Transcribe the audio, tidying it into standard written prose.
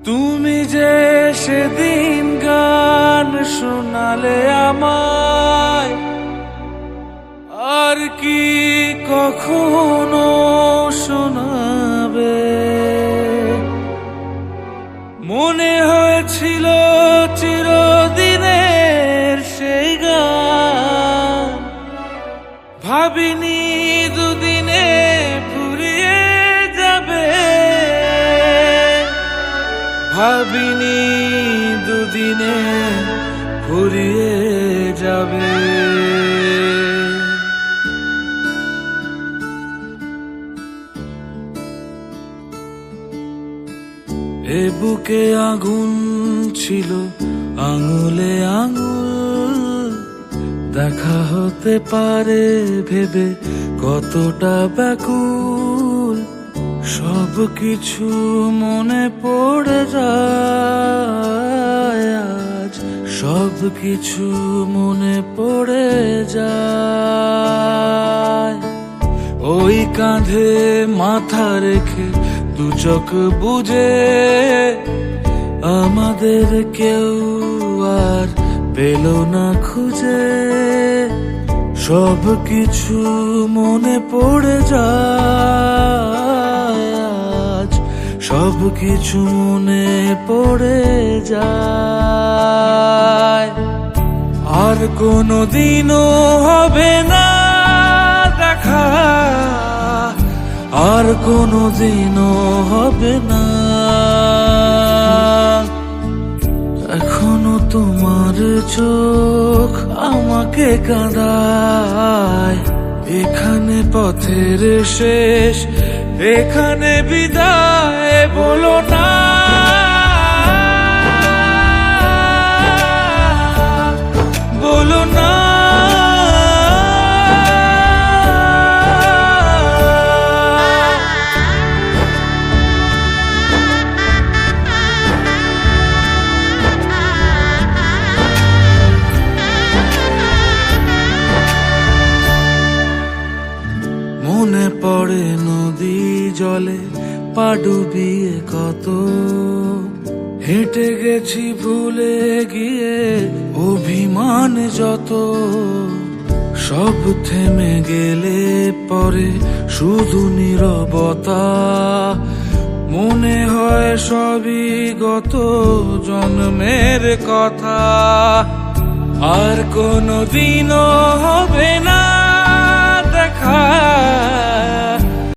তুমি যে সেদিন গান শোনালে আমায়, আর কি কখনো শোনাবে? মনে হয়েছিল চিরদিনের সেই গান, ভাবিনি দুদিনে ফুরিয়ে যাবে, ভাবিনি দুদিনে ফুরিয়ে যাবে। এ বুকে আগুন ছিল আঙুলে আঙুল, দেখা হতে পারে ভেবে কতটা ব্যাকুল। সব কিছু মনে পড়ে যায় আজ, সব কিছু মনে পড়ে যায়। ওই কাঁধে মাথা রেখে দু চোখ বুঝে আমাদের কেউ আর পেল না খুঁজে। সব কিছু মনে পড়ে যায় আজ, সব কিছু মনে পড়ে যায়। আর কোনোদিনও হবে না দেখা, আর কোনোদিনও হবে না। এখনো তোমার চোখ আমাকে কাঁদায়, এখানে পথের শেষ, এখানে বিদায় বলো না। বলো না। মনে পড়ে নদী জলে পা ডুবিয়ে কত, হেঁটে গেছি ভুলে গিয়ে অভিমান যত। সব থেমে গেলে পরে শুধু নীরবতা, মনে হয় সবই গত জন্মের কথা। আর কোনোদিনও হবে না দেখা,